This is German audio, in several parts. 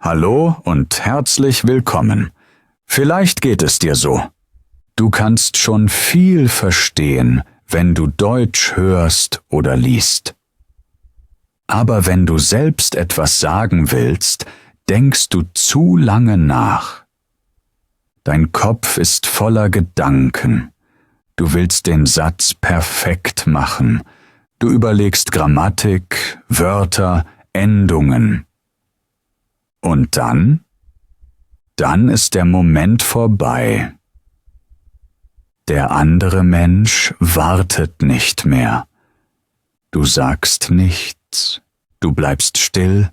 Hallo und herzlich willkommen. Vielleicht geht es dir so. Du kannst schon viel verstehen, wenn du Deutsch hörst oder liest. Aber wenn du selbst etwas sagen willst, denkst du zu lange nach. Dein Kopf ist voller Gedanken. Du willst den Satz perfekt machen. Du überlegst Grammatik, Wörter, Endungen. Und dann? Dann ist der Moment vorbei. Der andere Mensch wartet nicht mehr. Du sagst nichts. Du bleibst still.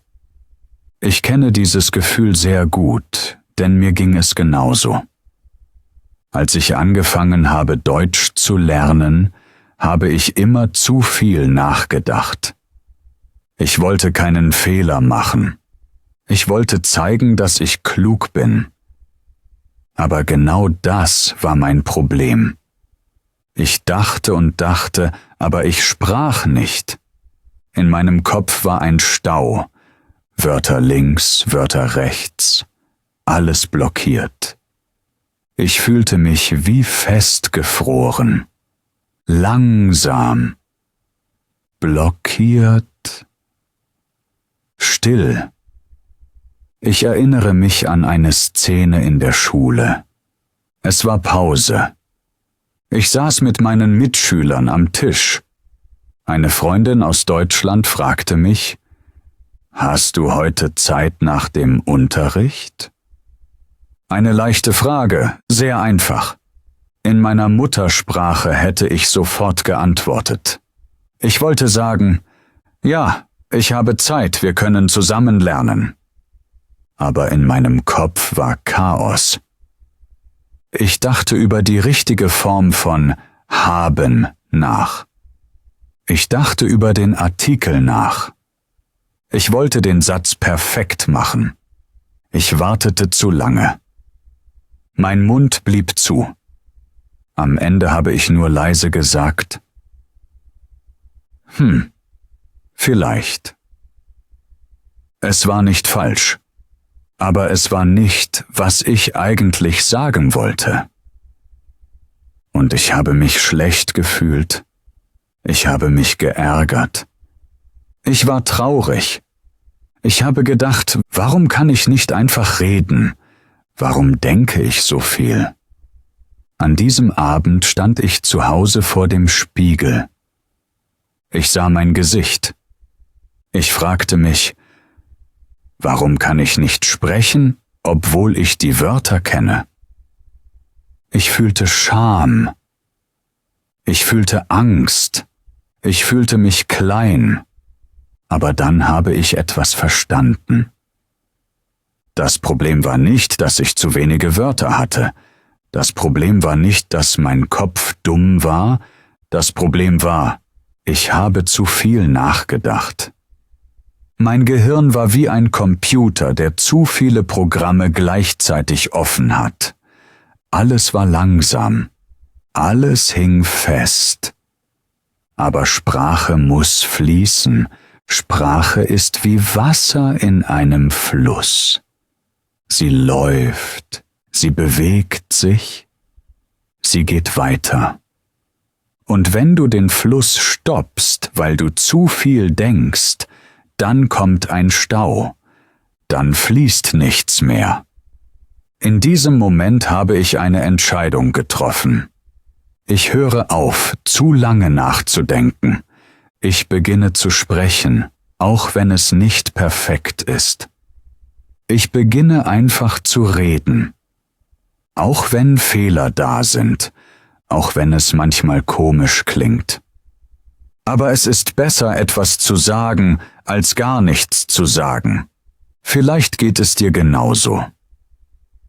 Ich kenne dieses Gefühl sehr gut, denn mir ging es genauso. Als ich angefangen habe, Deutsch zu lernen, habe ich immer zu viel nachgedacht. Ich wollte keinen Fehler machen. Ich wollte zeigen, dass ich klug bin. Aber genau das war mein Problem. Ich dachte und dachte, aber ich sprach nicht. In meinem Kopf war ein Stau. Wörter links, Wörter rechts. Alles blockiert. Ich fühlte mich wie festgefroren. Langsam. Blockiert. Still. Ich erinnere mich an eine Szene in der Schule. Es war Pause. Ich saß mit meinen Mitschülern am Tisch. Eine Freundin aus Deutschland fragte mich, »Hast du heute Zeit nach dem Unterricht?« Eine leichte Frage, sehr einfach. In meiner Muttersprache hätte ich sofort geantwortet. Ich wollte sagen, »Ja, ich habe Zeit, wir können zusammen lernen.« Aber in meinem Kopf war Chaos. Ich dachte über die richtige Form von haben nach. Ich dachte über den Artikel nach. Ich wollte den Satz perfekt machen. Ich wartete zu lange. Mein Mund blieb zu. Am Ende habe ich nur leise gesagt, vielleicht. Es war nicht falsch. Aber es war nicht, was ich eigentlich sagen wollte. Und ich habe mich schlecht gefühlt. Ich habe mich geärgert. Ich war traurig. Ich habe gedacht, warum kann ich nicht einfach reden? Warum denke ich so viel? An diesem Abend stand ich zu Hause vor dem Spiegel. Ich sah mein Gesicht. Ich fragte mich, warum kann ich nicht sprechen, obwohl ich die Wörter kenne? Ich fühlte Scham. Ich fühlte Angst. Ich fühlte mich klein. Aber dann habe ich etwas verstanden. Das Problem war nicht, dass ich zu wenige Wörter hatte. Das Problem war nicht, dass mein Kopf dumm war. Das Problem war, ich habe zu viel nachgedacht. Mein Gehirn war wie ein Computer, der zu viele Programme gleichzeitig offen hat. Alles war langsam. Alles hing fest. Aber Sprache muss fließen. Sprache ist wie Wasser in einem Fluss. Sie läuft, sie bewegt sich, sie geht weiter. Und wenn du den Fluss stoppst, weil du zu viel denkst, dann kommt ein Stau, dann fließt nichts mehr. In diesem Moment habe ich eine Entscheidung getroffen. Ich höre auf, zu lange nachzudenken. Ich beginne zu sprechen, auch wenn es nicht perfekt ist. Ich beginne einfach zu reden. Auch wenn Fehler da sind, auch wenn es manchmal komisch klingt. Aber es ist besser, etwas zu sagen, als gar nichts zu sagen. Vielleicht geht es dir genauso.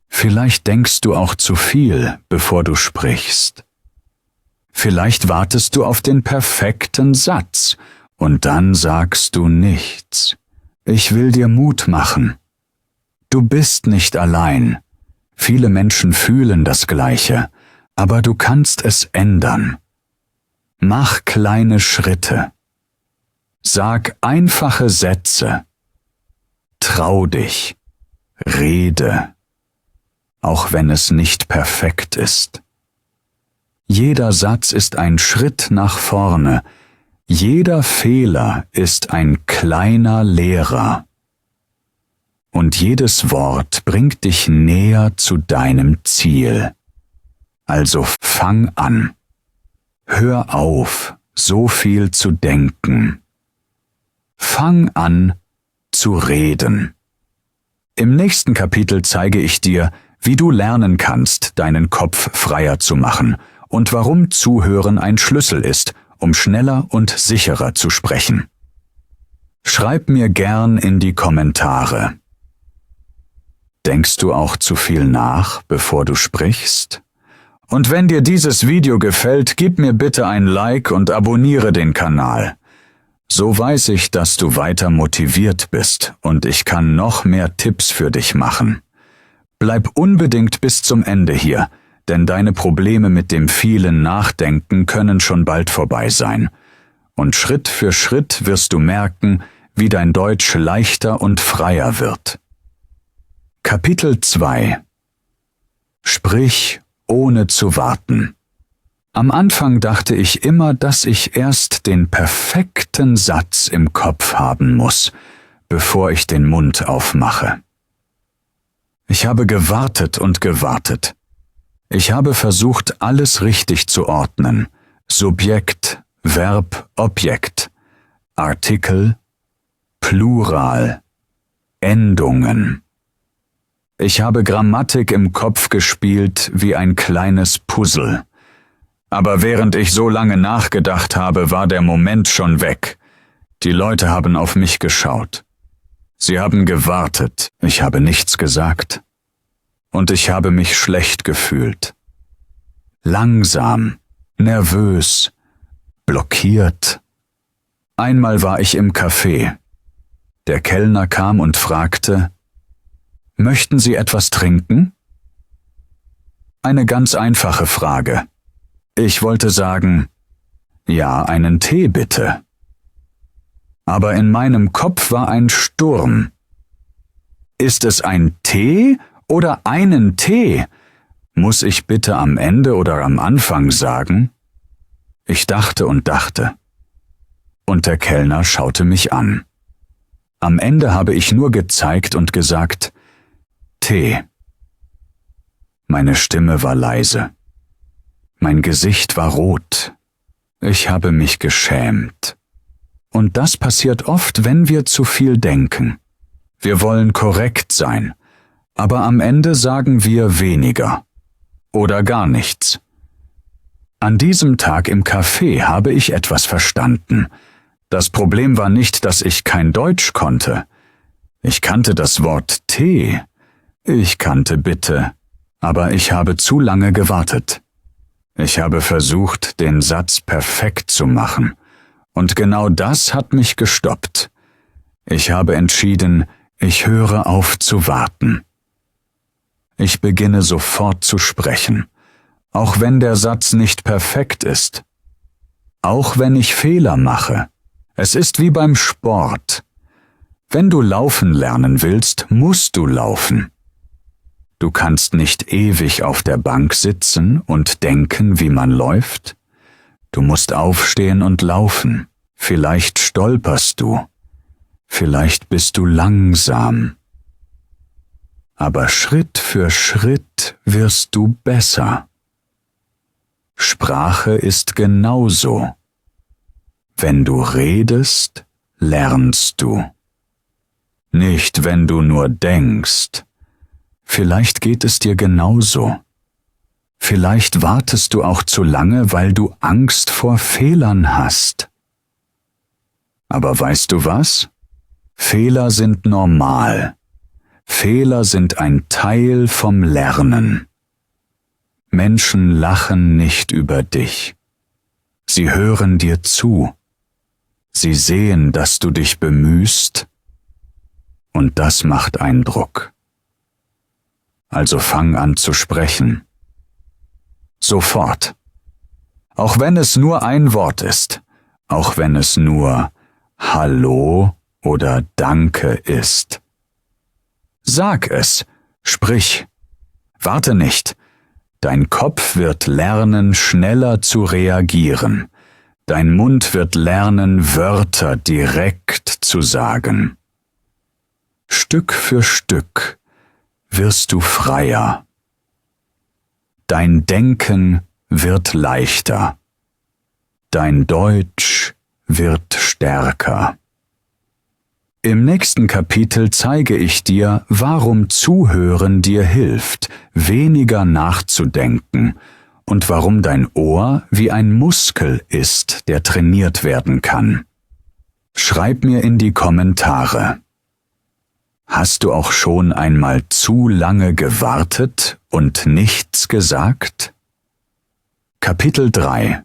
Vielleicht denkst du auch zu viel, bevor du sprichst. Vielleicht wartest du auf den perfekten Satz und dann sagst du nichts. Ich will dir Mut machen. Du bist nicht allein. Viele Menschen fühlen das Gleiche, aber du kannst es ändern. Mach kleine Schritte. Sag einfache Sätze. Trau dich. Rede, auch wenn es nicht perfekt ist. Jeder Satz ist ein Schritt nach vorne, jeder Fehler ist ein kleiner Lehrer. Und jedes Wort bringt dich näher zu deinem Ziel. Also fang an. Hör auf, so viel zu denken. Fang an zu reden. Im nächsten Kapitel zeige ich dir, wie du lernen kannst, deinen Kopf freier zu machen und warum Zuhören ein Schlüssel ist, um schneller und sicherer zu sprechen. Schreib mir gern in die Kommentare. Denkst du auch zu viel nach, bevor du sprichst? Und wenn dir dieses Video gefällt, gib mir bitte ein Like und abonniere den Kanal. So weiß ich, dass du weiter motiviert bist und ich kann noch mehr Tipps für dich machen. Bleib unbedingt bis zum Ende hier, denn deine Probleme mit dem vielen Nachdenken können schon bald vorbei sein. Und Schritt für Schritt wirst du merken, wie dein Deutsch leichter und freier wird. Kapitel 2 Sprich ohne zu warten. Am Anfang dachte ich immer, dass ich erst den perfekten Satz im Kopf haben muss, bevor ich den Mund aufmache. Ich habe gewartet und gewartet. Ich habe versucht, alles richtig zu ordnen. Subjekt, Verb, Objekt, Artikel, Plural, Endungen. Ich habe Grammatik im Kopf gespielt wie ein kleines Puzzle. Aber während ich so lange nachgedacht habe, war der Moment schon weg. Die Leute haben auf mich geschaut. Sie haben gewartet, ich habe nichts gesagt. Und ich habe mich schlecht gefühlt. Langsam, nervös, blockiert. Einmal war ich im Café. Der Kellner kam und fragte: Möchten Sie etwas trinken? Eine ganz einfache Frage. Ich wollte sagen: Ja, einen Tee bitte. Aber in meinem Kopf war ein Sturm. Ist es ein Tee oder einen Tee? Muss ich bitte am Ende oder am Anfang sagen? Ich dachte und dachte. Und der Kellner schaute mich an. Am Ende habe ich nur gezeigt und gesagt: Tee. Meine Stimme war leise. Mein Gesicht war rot. Ich habe mich geschämt. Und das passiert oft, wenn wir zu viel denken. Wir wollen korrekt sein, aber am Ende sagen wir weniger oder gar nichts. An diesem Tag im Café habe ich etwas verstanden. Das Problem war nicht, dass ich kein Deutsch konnte. Ich kannte das Wort Tee. Ich kannte bitte, aber ich habe zu lange gewartet. Ich habe versucht, den Satz perfekt zu machen. Und genau das hat mich gestoppt. Ich habe entschieden, ich höre auf zu warten. Ich beginne sofort zu sprechen, auch wenn der Satz nicht perfekt ist. Auch wenn ich Fehler mache. Es ist wie beim Sport. Wenn du laufen lernen willst, musst du laufen. Du kannst nicht ewig auf der Bank sitzen und denken, wie man läuft. Du musst aufstehen und laufen. Vielleicht stolperst du. Vielleicht bist du langsam. Aber Schritt für Schritt wirst du besser. Sprache ist genauso. Wenn du redest, lernst du. Nicht, wenn du nur denkst. Vielleicht geht es dir genauso. Vielleicht wartest du auch zu lange, weil du Angst vor Fehlern hast. Aber weißt du was? Fehler sind normal. Fehler sind ein Teil vom Lernen. Menschen lachen nicht über dich. Sie hören dir zu. Sie sehen, dass du dich bemühst. Und das macht Eindruck. Also fang an zu sprechen. Sofort. Auch wenn es nur ein Wort ist. Auch wenn es nur Hallo oder Danke ist. Sag es, sprich. Warte nicht. Dein Kopf wird lernen, schneller zu reagieren. Dein Mund wird lernen, Wörter direkt zu sagen. Stück für Stück wirst du freier. Dein Denken wird leichter. Dein Deutsch wird stärker. Im nächsten Kapitel zeige ich dir, warum Zuhören dir hilft, weniger nachzudenken und warum dein Ohr wie ein Muskel ist, der trainiert werden kann. Schreib mir in die Kommentare. Hast du auch schon einmal zu lange gewartet und nichts gesagt? Kapitel 3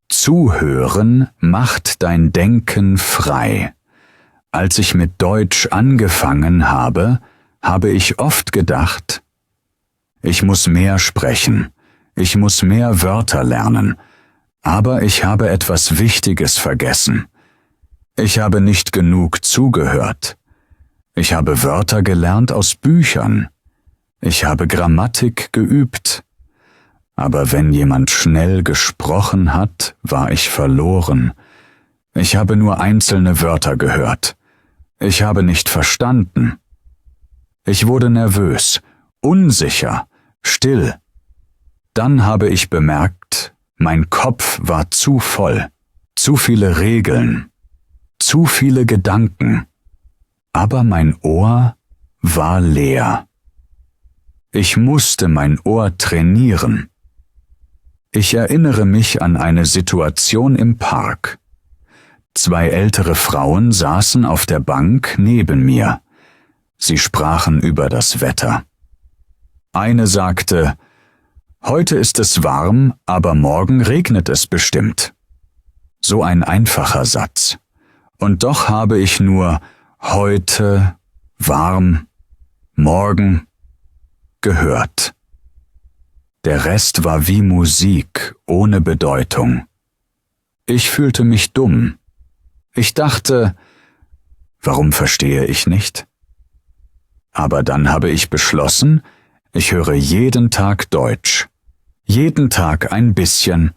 Zuhören macht dein Denken frei. Als ich mit Deutsch angefangen habe, habe ich oft gedacht, ich muss mehr sprechen, ich muss mehr Wörter lernen, aber ich habe etwas Wichtiges vergessen. Ich habe nicht genug zugehört. Ich habe Wörter gelernt aus Büchern. Ich habe Grammatik geübt. Aber wenn jemand schnell gesprochen hat, war ich verloren. Ich habe nur einzelne Wörter gehört. Ich habe nicht verstanden. Ich wurde nervös, unsicher, still. Dann habe ich bemerkt, mein Kopf war zu voll, zu viele Regeln, zu viele Gedanken. Aber mein Ohr war leer. Ich musste mein Ohr trainieren. Ich erinnere mich an eine Situation im Park. 2 ältere Frauen saßen auf der Bank neben mir. Sie sprachen über das Wetter. Eine sagte, heute ist es warm, aber morgen regnet es bestimmt. So ein einfacher Satz. Und doch habe ich nur heute, warm, morgen gehört. Der Rest war wie Musik ohne Bedeutung. Ich fühlte mich dumm. Ich dachte, warum verstehe ich nicht? Aber dann habe ich beschlossen, ich höre jeden Tag Deutsch. Jeden Tag ein bisschen.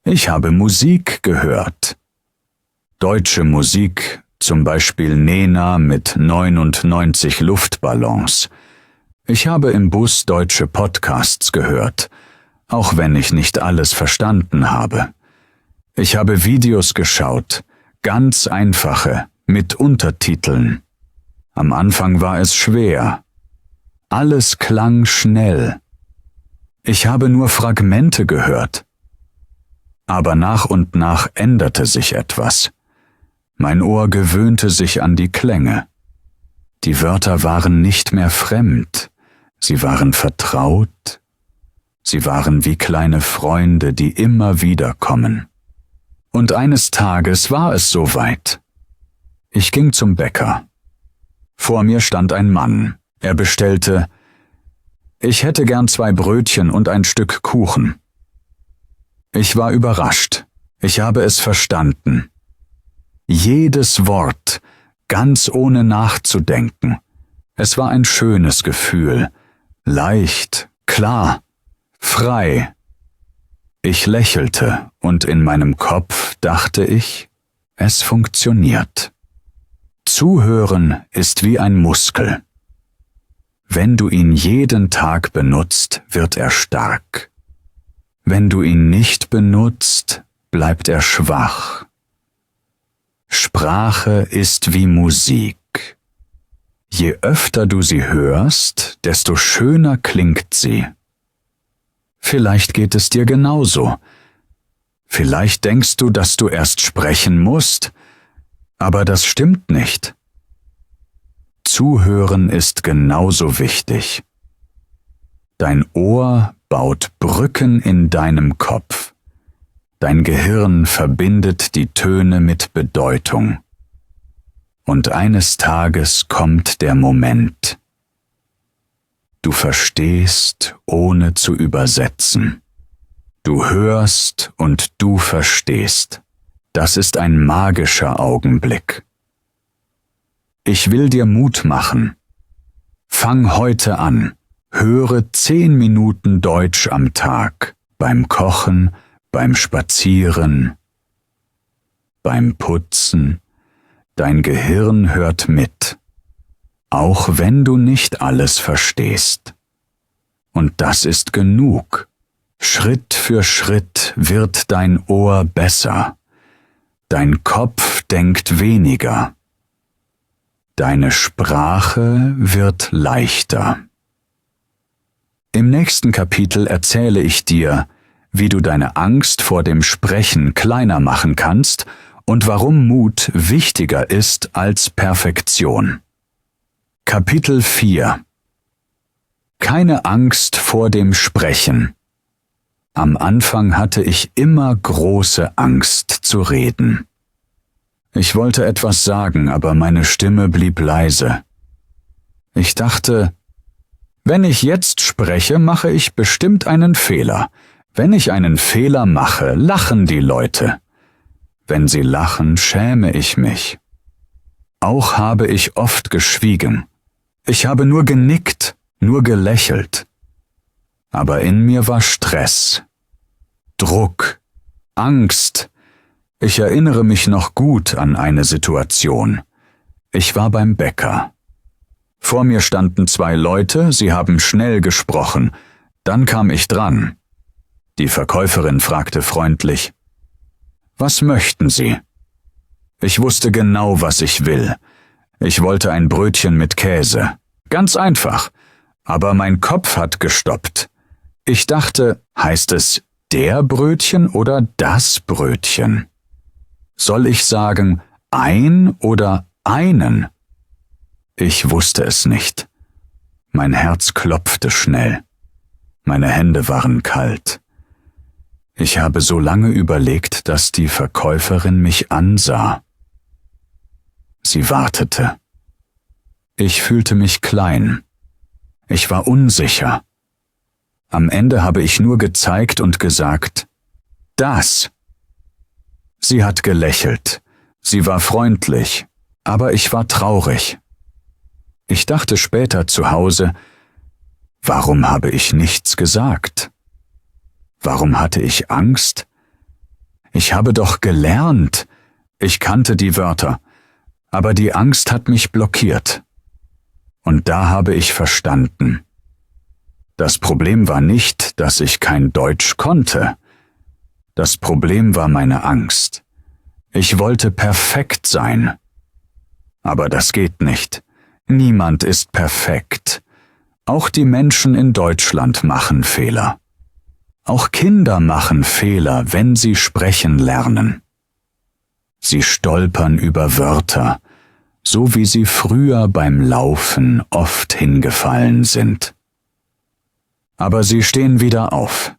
Ich habe Musik gehört. Deutsche Musik, zum Beispiel Nena mit 99 Luftballons. Ich habe im Bus deutsche Podcasts gehört, auch wenn ich nicht alles verstanden habe. Ich habe Videos geschaut, ganz einfache, mit Untertiteln. Am Anfang war es schwer. Alles klang schnell. Ich habe nur Fragmente gehört. Aber nach und nach änderte sich etwas. Mein Ohr gewöhnte sich an die Klänge. Die Wörter waren nicht mehr fremd. Sie waren vertraut. Sie waren wie kleine Freunde, die immer wieder kommen. Und eines Tages war es soweit. Ich ging zum Bäcker. Vor mir stand ein Mann. Er bestellte, ich hätte gern 2 Brötchen und ein Stück Kuchen. Ich war überrascht. Ich habe es verstanden. Jedes Wort, ganz ohne nachzudenken. Es war ein schönes Gefühl. Leicht, klar, frei. Ich lächelte und in meinem Kopf dachte ich, es funktioniert. Zuhören ist wie ein Muskel. Wenn du ihn jeden Tag benutzt, wird er stark. Wenn du ihn nicht benutzt, bleibt er schwach. Sprache ist wie Musik. Je öfter du sie hörst, desto schöner klingt sie. Vielleicht geht es dir genauso. Vielleicht denkst du, dass du erst sprechen musst, aber das stimmt nicht. Zuhören ist genauso wichtig. Dein Ohr baut Brücken in deinem Kopf. Dein Gehirn verbindet die Töne mit Bedeutung. Und eines Tages kommt der Moment. Du verstehst, ohne zu übersetzen. Du hörst und du verstehst. Das ist ein magischer Augenblick. Ich will dir Mut machen. Fang heute an. Höre 10 Minuten Deutsch am Tag. Beim Kochen, beim Spazieren, beim Putzen. Dein Gehirn hört mit. Auch wenn du nicht alles verstehst. Und das ist genug. Schritt für Schritt wird dein Ohr besser. Dein Kopf denkt weniger. Deine Sprache wird leichter. Im nächsten Kapitel erzähle ich dir, wie du deine Angst vor dem Sprechen kleiner machen kannst und warum Mut wichtiger ist als Perfektion. Kapitel 4 Keine Angst vor dem Sprechen. Am Anfang hatte ich immer große Angst zu reden. Ich wollte etwas sagen, aber meine Stimme blieb leise. Ich dachte, wenn ich jetzt spreche, mache ich bestimmt einen Fehler. Wenn ich einen Fehler mache, lachen die Leute. Wenn sie lachen, schäme ich mich. Auch habe ich oft geschwiegen. Ich habe nur genickt, nur gelächelt. Aber in mir war Stress, Druck, Angst. Ich erinnere mich noch gut an eine Situation. Ich war beim Bäcker. Vor mir standen 2 Leute, sie haben schnell gesprochen. Dann kam ich dran. Die Verkäuferin fragte freundlich: Was möchten Sie? Ich wusste genau, was ich will. Ich wollte ein Brötchen mit Käse. Ganz einfach. Aber mein Kopf hat gestoppt. Ich dachte, heißt es der Brötchen oder das Brötchen? Soll ich sagen ein oder einen? Ich wusste es nicht. Mein Herz klopfte schnell. Meine Hände waren kalt. Ich habe so lange überlegt, dass die Verkäuferin mich ansah. Sie wartete. Ich fühlte mich klein. Ich war unsicher. Am Ende habe ich nur gezeigt und gesagt, das. Sie hat gelächelt. Sie war freundlich, aber ich war traurig. Ich dachte später zu Hause, warum habe ich nichts gesagt? Warum hatte ich Angst? Ich habe doch gelernt. Ich kannte die Wörter, aber die Angst hat mich blockiert. Und da habe ich verstanden. Das Problem war nicht, dass ich kein Deutsch konnte. Das Problem war meine Angst. Ich wollte perfekt sein. Aber das geht nicht. Niemand ist perfekt. Auch die Menschen in Deutschland machen Fehler. Auch Kinder machen Fehler, wenn sie sprechen lernen. Sie stolpern über Wörter, so wie sie früher beim Laufen oft hingefallen sind. Aber sie stehen wieder auf.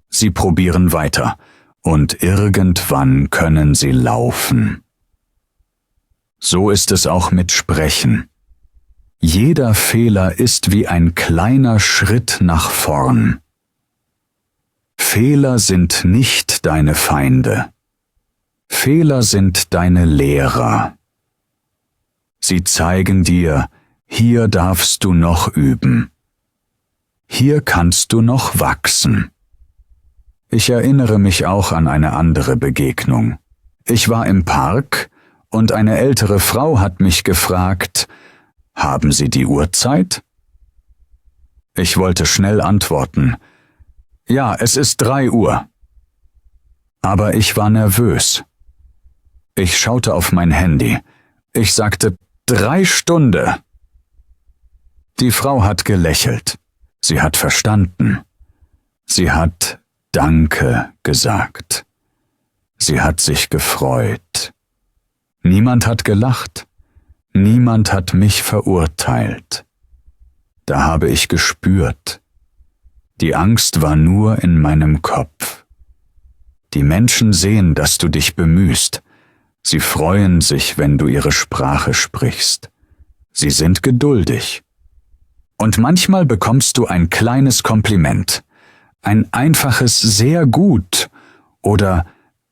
Sie probieren weiter, und irgendwann können sie laufen. So ist es auch mit Sprechen. Jeder Fehler ist wie ein kleiner Schritt nach vorn. Fehler sind nicht deine Feinde. Fehler sind deine Lehrer. Sie zeigen dir, hier darfst du noch üben. Hier kannst du noch wachsen. Ich erinnere mich auch an eine andere Begegnung. Ich war im Park und eine ältere Frau hat mich gefragt, haben Sie die Uhrzeit? Ich wollte schnell antworten, ja, es ist 3 Uhr. Aber ich war nervös. Ich schaute auf mein Handy. Ich sagte, 3 Stunden. Die Frau hat gelächelt. Sie hat verstanden. Sie hat Danke gesagt. Sie hat sich gefreut. Niemand hat gelacht. Niemand hat mich verurteilt. Da habe ich gespürt. Die Angst war nur in meinem Kopf. Die Menschen sehen, dass du dich bemühst. Sie freuen sich, wenn du ihre Sprache sprichst. Sie sind geduldig. Und manchmal bekommst du ein kleines Kompliment, ein einfaches sehr gut oder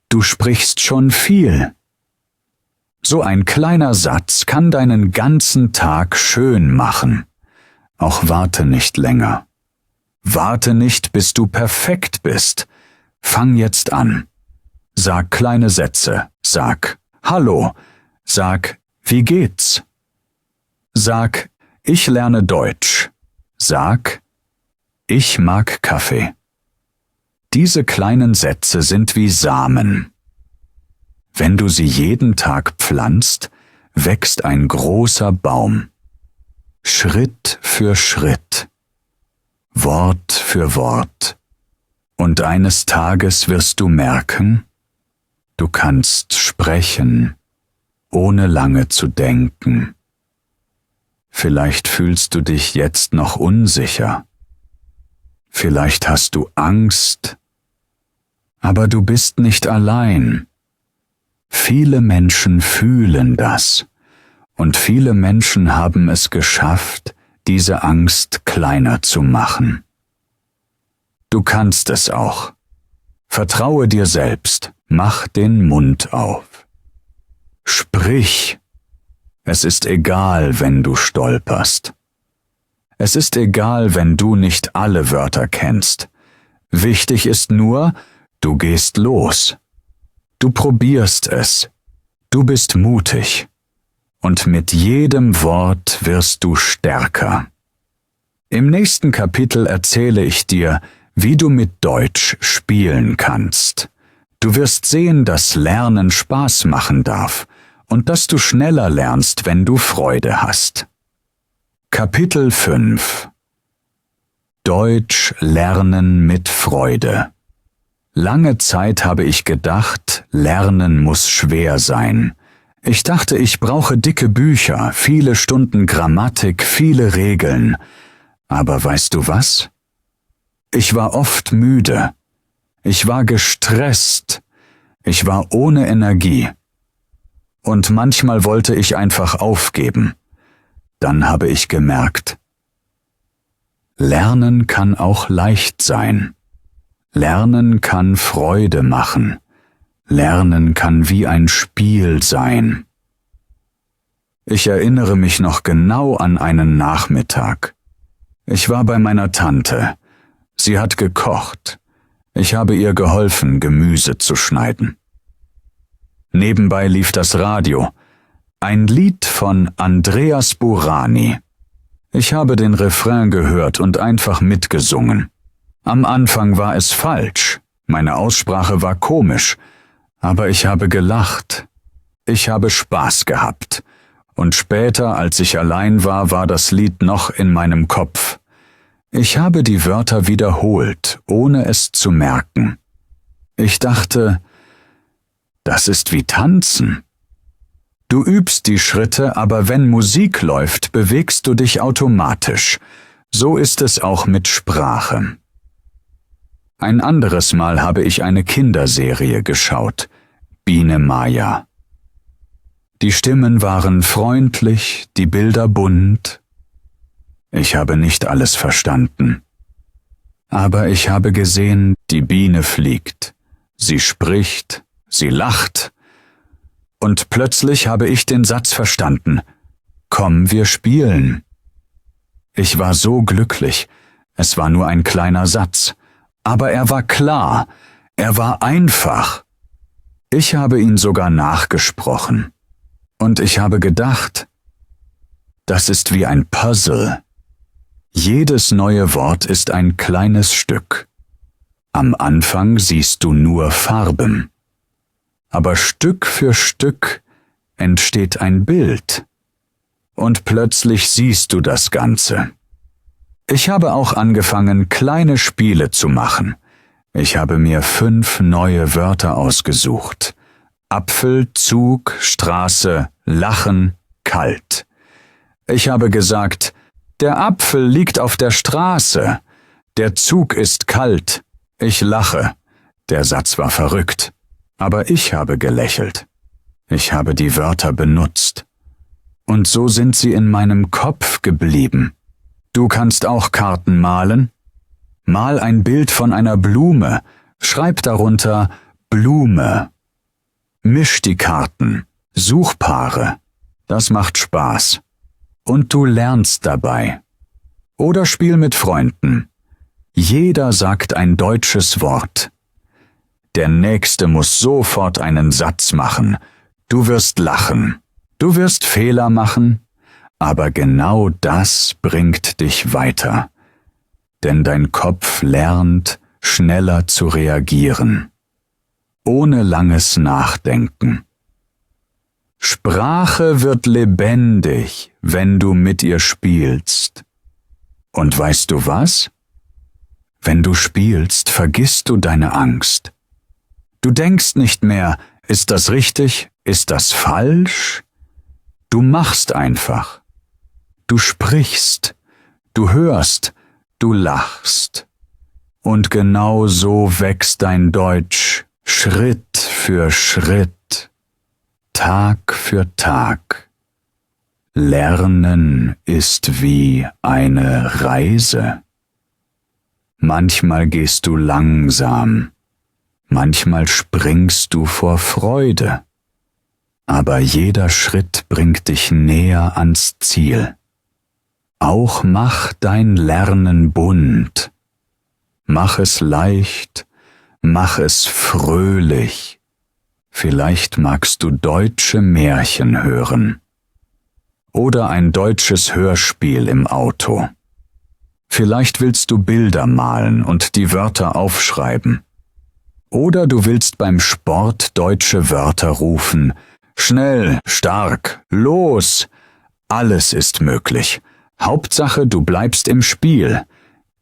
du sprichst schon viel. So ein kleiner Satz kann deinen ganzen Tag schön machen. Auch warte nicht länger. Warte nicht, bis du perfekt bist. Fang jetzt an. Sag kleine Sätze. Sag Hallo. Sag Wie geht's? Sag Ich lerne Deutsch. Sag Ich mag Kaffee. Diese kleinen Sätze sind wie Samen. Wenn du sie jeden Tag pflanzt, wächst ein großer Baum. Schritt für Schritt. Wort für Wort. Und eines Tages wirst du merken, du kannst sprechen, ohne lange zu denken. Vielleicht fühlst du dich jetzt noch unsicher. Vielleicht hast du Angst. Aber du bist nicht allein. Viele Menschen fühlen das. Und viele Menschen haben es geschafft, diese Angst kleiner zu machen. Du kannst es auch. Vertraue dir selbst. Mach den Mund auf. Sprich. Es ist egal, wenn du stolperst. Es ist egal, wenn du nicht alle Wörter kennst. Wichtig ist nur, du gehst los. Du probierst es. Du bist mutig. Und mit jedem Wort wirst du stärker. Im nächsten Kapitel erzähle ich dir, wie du mit Deutsch spielen kannst. Du wirst sehen, dass Lernen Spaß machen darf und dass du schneller lernst, wenn du Freude hast. Kapitel 5 Deutsch lernen mit Freude. Lange Zeit habe ich gedacht, Lernen muss schwer sein. Ich dachte, ich brauche dicke Bücher, viele Stunden Grammatik, viele Regeln. Aber weißt du was? Ich war oft müde. Ich war gestresst. Ich war ohne Energie. Und manchmal wollte ich einfach aufgeben. Dann habe ich gemerkt, Lernen kann auch leicht sein. Lernen kann Freude machen. Lernen kann wie ein Spiel sein. Ich erinnere mich noch genau an einen Nachmittag. Ich war bei meiner Tante. Sie hat gekocht. Ich habe ihr geholfen, Gemüse zu schneiden. Nebenbei lief das Radio. Ein Lied von Andreas Burani. Ich habe den Refrain gehört und einfach mitgesungen. Am Anfang war es falsch. Meine Aussprache war komisch. Aber ich habe gelacht. Ich habe Spaß gehabt. Und später, als ich allein war, war das Lied noch in meinem Kopf. Ich habe die Wörter wiederholt, ohne es zu merken. Ich dachte, das ist wie Tanzen. Du übst die Schritte, aber wenn Musik läuft, bewegst du dich automatisch. So ist es auch mit Sprache. Ein anderes Mal habe ich eine Kinderserie geschaut, Biene Maya. Die Stimmen waren freundlich, die Bilder bunt. Ich habe nicht alles verstanden. Aber ich habe gesehen, die Biene fliegt. Sie spricht, sie lacht. Und plötzlich habe ich den Satz verstanden. Komm, wir spielen. Ich war so glücklich. Es war nur ein kleiner Satz. Aber er war klar. Er war einfach. Ich habe ihn sogar nachgesprochen. Und ich habe gedacht, das ist wie ein Puzzle. Jedes neue Wort ist ein kleines Stück. Am Anfang siehst du nur Farben. Aber Stück für Stück entsteht ein Bild. Und plötzlich siehst du das Ganze. Ich habe auch angefangen, kleine Spiele zu machen. Ich habe mir 5 neue Wörter ausgesucht. Apfel, Zug, Straße, Lachen, kalt. Ich habe gesagt, der Apfel liegt auf der Straße. Der Zug ist kalt. Ich lache. Der Satz war verrückt. Aber ich habe gelächelt. Ich habe die Wörter benutzt. Und so sind sie in meinem Kopf geblieben. Du kannst auch Karten malen. Mal ein Bild von einer Blume. Schreib darunter Blume. Misch die Karten. Such Paare. Das macht Spaß. Und du lernst dabei. Oder spiel mit Freunden. Jeder sagt ein deutsches Wort. Der Nächste muss sofort einen Satz machen. Du wirst lachen. Du wirst Fehler machen. Aber genau das bringt dich weiter. Denn dein Kopf lernt, schneller zu reagieren. Ohne langes Nachdenken. Sprache wird lebendig, wenn du mit ihr spielst. Und weißt du was? Wenn du spielst, vergisst du deine Angst. Du denkst nicht mehr, ist das richtig, ist das falsch? Du machst einfach. Du sprichst, du hörst, du lachst. Und genau so wächst dein Deutsch Schritt für Schritt, Tag für Tag. Lernen ist wie eine Reise. Manchmal gehst du langsam, manchmal springst du vor Freude, aber jeder Schritt bringt dich näher ans Ziel. Auch mach dein Lernen bunt. Mach es leicht, mach es fröhlich. Vielleicht magst du deutsche Märchen hören. Oder ein deutsches Hörspiel im Auto. Vielleicht willst du Bilder malen und die Wörter aufschreiben. Oder du willst beim Sport deutsche Wörter rufen. Schnell, stark, los. Alles ist möglich. Hauptsache, du bleibst im Spiel.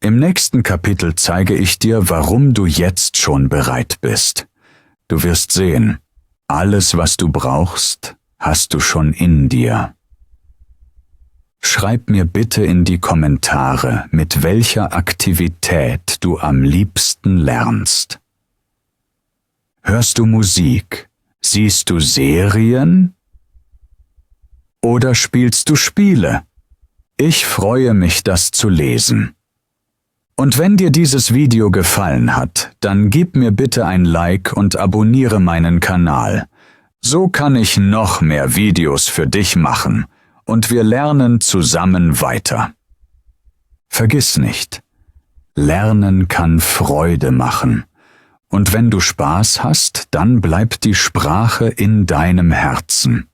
Im nächsten Kapitel zeige ich dir, warum du jetzt schon bereit bist. Du wirst sehen, alles, was du brauchst, hast du schon in dir. Schreib mir bitte in die Kommentare, mit welcher Aktivität du am liebsten lernst. Hörst du Musik? Siehst du Serien? Oder spielst du Spiele? Ich freue mich, das zu lesen. Und wenn dir dieses Video gefallen hat, dann gib mir bitte ein Like und abonniere meinen Kanal. So kann ich noch mehr Videos für dich machen und wir lernen zusammen weiter. Vergiss nicht, Lernen kann Freude machen. Und wenn du Spaß hast, dann bleibt die Sprache in deinem Herzen.